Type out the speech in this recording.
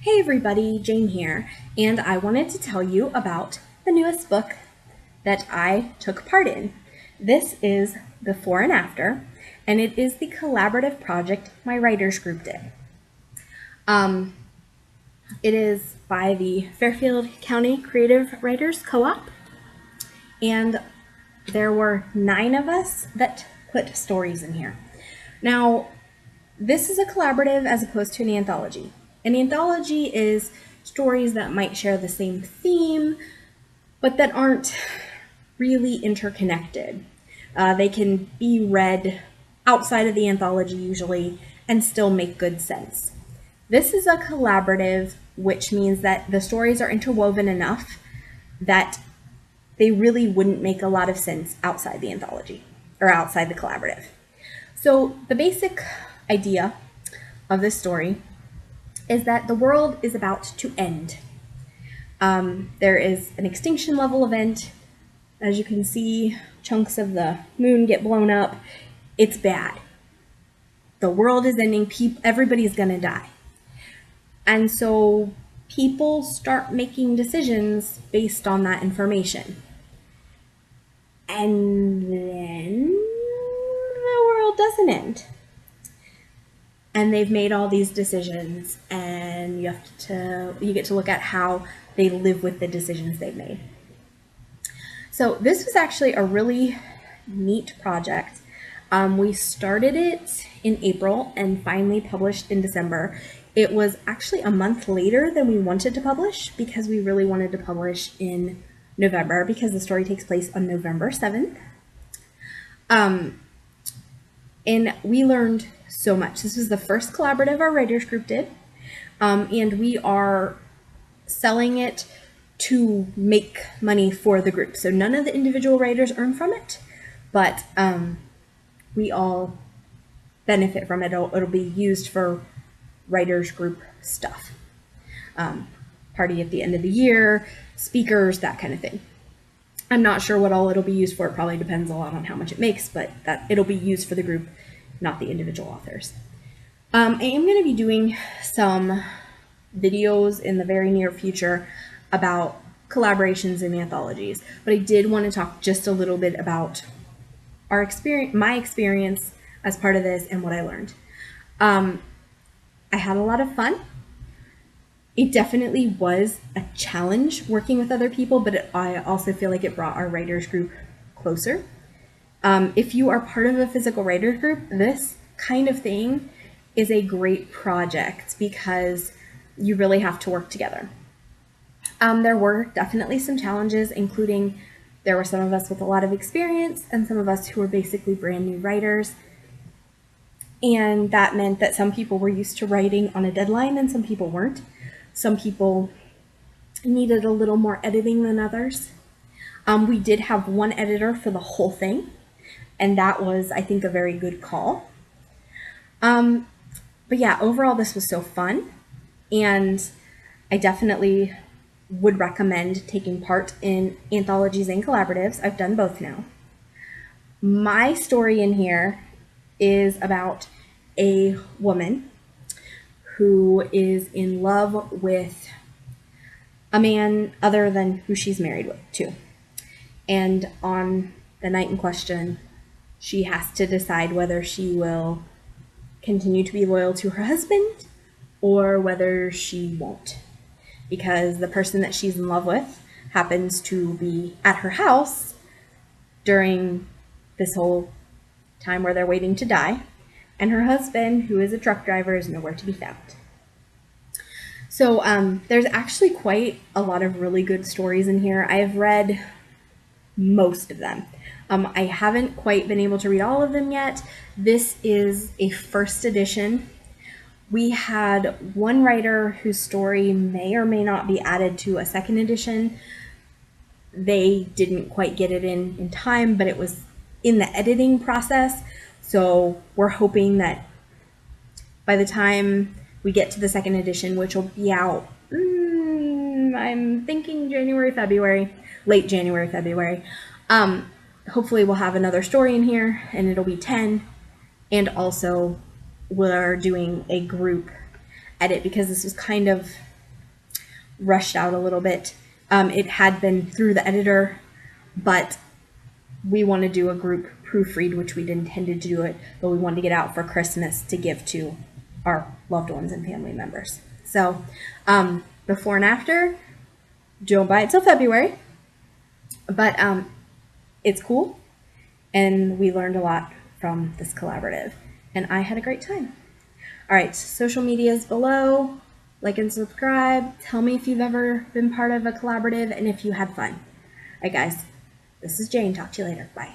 Hey everybody, Jane here, and I wanted to tell you about the newest book that I took part in. This is Before and After, and it is the collaborative project my writers group did. It is by the Fairfield County Creative Writers Co-op, and there were 9 of us that put stories in here. Now, this is a collaborative as opposed to an anthology. An anthology is stories that might share the same theme, but that aren't really interconnected. They can be read outside of the anthology usually and still make good sense. This is a collaborative, which means that the stories are interwoven enough that they really wouldn't make a lot of sense outside the anthology or outside the collaborative. So the basic idea of this story is that the world is about to end. There is an extinction level event. As you can see, chunks of the moon get blown up. It's bad. The world is ending. Everybody's going to die. And so people start making decisions based on that information. And then the world doesn't end. And they've made all these decisions, and you get to look at how they live with the decisions they've made. So this was actually a really neat project. We started it in April and finally published in December. It was actually a month later than we wanted to publish because we really wanted to publish in November because the story takes place on November 7th. And we learned so much. This was the first collaborative our writers group did, and we are selling it to make money for the group. So none of the individual writers earn from it, but we all benefit from it. It'll be used for writers group stuff. Party at the end of the year, speakers, that kind of thing. I'm not sure what all it'll be used for. It probably depends a lot on how much it makes, but that it'll be used for the group, not the individual authors. I am going to be doing some videos in the very near future about collaborations and anthologies, but I did want to talk just a little bit about my experience as part of this and what I learned. I had a lot of fun. It definitely was a challenge working with other people, but I also feel like it brought our writers group closer. If you are part of a physical writers group, this kind of thing is a great project because you really have to work together. There were definitely some challenges, including there were some of us with a lot of experience and some of us who were basically brand new writers. And that meant that some people were used to writing on a deadline and some people weren't. Some people needed a little more editing than others. We did have one editor for the whole thing, and that was, I think, a very good call. But yeah, overall, this was so fun, and I definitely would recommend taking part in anthologies and collaboratives. I've done both now. My story in here is about a woman who is in love with a man other than who she's married to. And on the night in question, she has to decide whether she will continue to be loyal to her husband or whether she won't. Because the person that she's in love with happens to be at her house during this whole time where they're waiting to die. And her husband, who is a truck driver, is nowhere to be found. So there's actually quite a lot of really good stories in here. I have read most of them. I haven't quite been able to read all of them yet. This is a first edition. We had one writer whose story may or may not be added to a second edition. They didn't quite get it in time, but it was in the editing process. So we're hoping that by the time we get to the second edition, which will be out, I'm thinking January, February, late January, February, hopefully we'll have another story in here and it'll be 10. And also we're doing a group edit because this was kind of rushed out a little bit. It had been through the editor, but we want to do a group proofread, which we'd intended to do it, but we wanted to get out for Christmas to give to our loved ones and family members. So before and after, don't buy it till February, but it's cool, and we learned a lot from this collaborative, and I had a great time. All right, social media is below. Like and subscribe. Tell me if you've ever been part of a collaborative and if you had fun. All right, guys, this is Jane. Talk to you later. Bye.